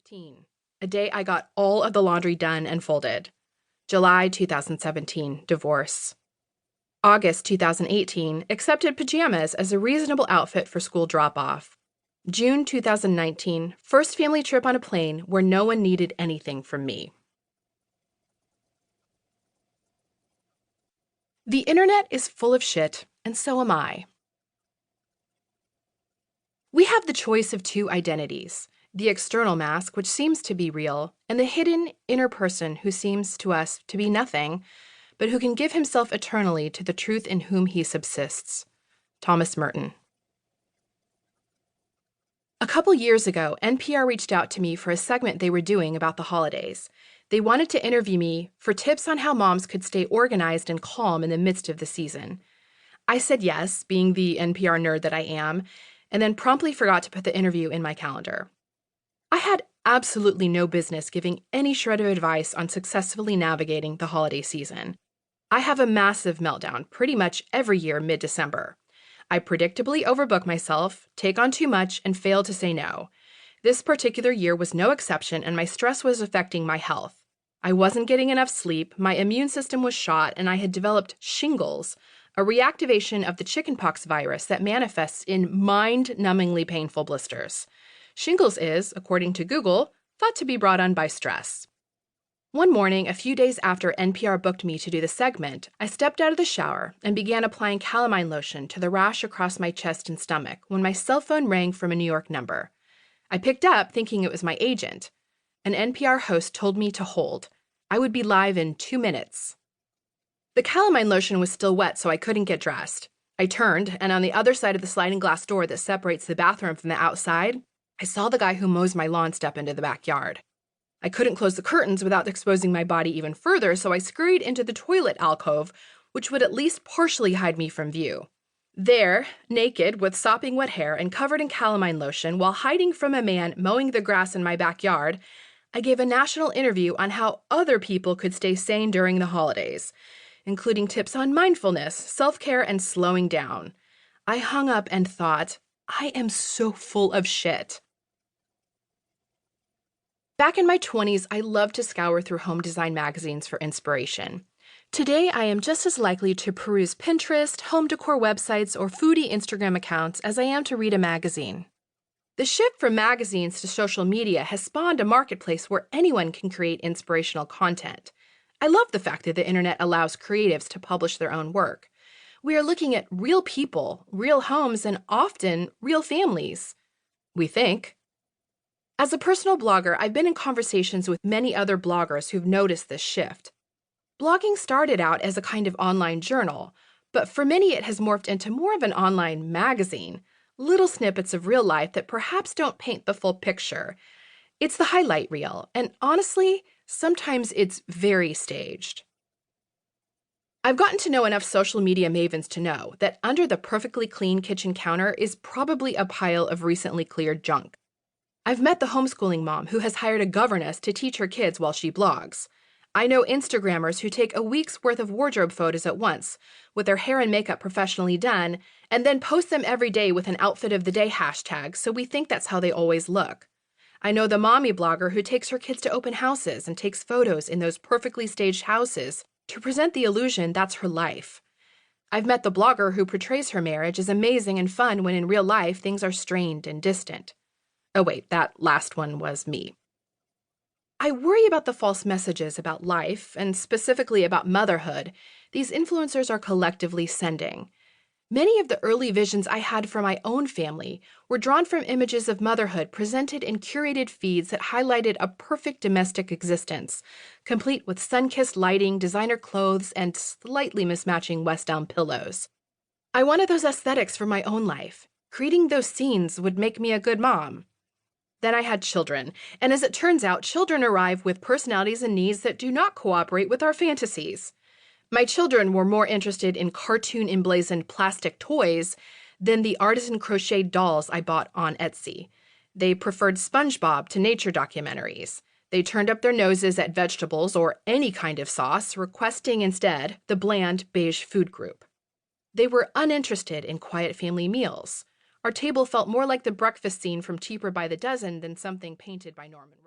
15, a day I got all of the laundry done and folded. July 2017, divorce. August 2018, accepted pajamas as a reasonable outfit for school drop-off. June 2019, first family trip on a plane where no one needed anything from me. The internet is full of shit, and so am I. We have the choice of two identities, the external mask, which seems to be real, and the hidden inner person who seems to us to be nothing, but who can give himself eternally to the truth in whom he subsists. Thomas Merton. A couple years ago, NPR reached out to me for a segment they were doing about the holidays. They wanted to interview me for tips on how moms could stay organized and calm in the midst of the season. I said yes, being the NPR nerd that I am, and then promptly forgot to put the interview in my calendar. I had absolutely no business giving any shred of advice on successfully navigating the holiday season. I have a massive meltdown pretty much every year mid-December. I predictably overbook myself, take on too much, and fail to say no. This particular year was no exception, and my stress was affecting my health. I wasn't getting enough sleep, my immune system was shot, and I had developed shingles, a reactivation of the chickenpox virus that manifests in mind-numbingly painful blisters. Shingles is, according to Google, thought to be brought on by stress. One morning, a few days after NPR booked me to do the segment, I stepped out of the shower and began applying calamine lotion to the rash across my chest and stomach when my cell phone rang from a New York number. I picked up thinking it was my agent. An NPR host told me to hold. I would be live in 2 minutes. The calamine lotion was still wet, so I couldn't get dressed. I turned, and on the other side of the sliding glass door that separates the bathroom from the outside, I saw the guy who mows my lawn step into the backyard. I couldn't close the curtains without exposing my body even further, so I scurried into the toilet alcove, which would at least partially hide me from view. There, naked, with sopping wet hair and covered in calamine lotion, while hiding from a man mowing the grass in my backyard, I gave a national interview on how other people could stay sane during the holidays, including tips on mindfulness, self-care, and slowing down. I hung up and thought, I am so full of shit. Back in my 20s, I loved to scour through home design magazines for inspiration. Today, I am just as likely to peruse Pinterest, home decor websites, or foodie Instagram accounts as I am to read a magazine. The shift from magazines to social media has spawned a marketplace where anyone can create inspirational content. I love the fact that the internet allows creatives to publish their own work. We are looking at real people, real homes, and often real families. We think. As a personal blogger, I've been in conversations with many other bloggers who've noticed this shift. Blogging started out as a kind of online journal, but for many it has morphed into more of an online magazine, little snippets of real life that perhaps don't paint the full picture. It's the highlight reel, and honestly, sometimes it's very staged. I've gotten to know enough social media mavens to know that under the perfectly clean kitchen counter is probably a pile of recently cleared junk. I've met the homeschooling mom who has hired a governess to teach her kids while she blogs. I know Instagrammers who take a week's worth of wardrobe photos at once, with their hair and makeup professionally done, and then post them every day with an outfit of the day hashtag, so we think that's how they always look. I know the mommy blogger who takes her kids to open houses and takes photos in those perfectly staged houses to present the illusion that's her life. I've met the blogger who portrays her marriage as amazing and fun when in real life things are strained and distant. Oh wait, that last one was me. I worry about the false messages about life, and specifically about motherhood, these influencers are collectively sending. Many of the early visions I had for my own family were drawn from images of motherhood presented in curated feeds that highlighted a perfect domestic existence, complete with sun-kissed lighting, designer clothes, and slightly mismatching West Elm pillows. I wanted those aesthetics for my own life. Creating those scenes would make me a good mom. Then I had children, and as it turns out, children arrive with personalities and needs that do not cooperate with our fantasies. My children were more interested in cartoon-emblazoned plastic toys than the artisan crocheted dolls I bought on Etsy. They preferred SpongeBob to nature documentaries. They turned up their noses at vegetables or any kind of sauce, requesting instead the bland beige food group. They were uninterested in quiet family meals. Our table felt more like the breakfast scene from Cheaper by the Dozen than something painted by Norman Rockwell.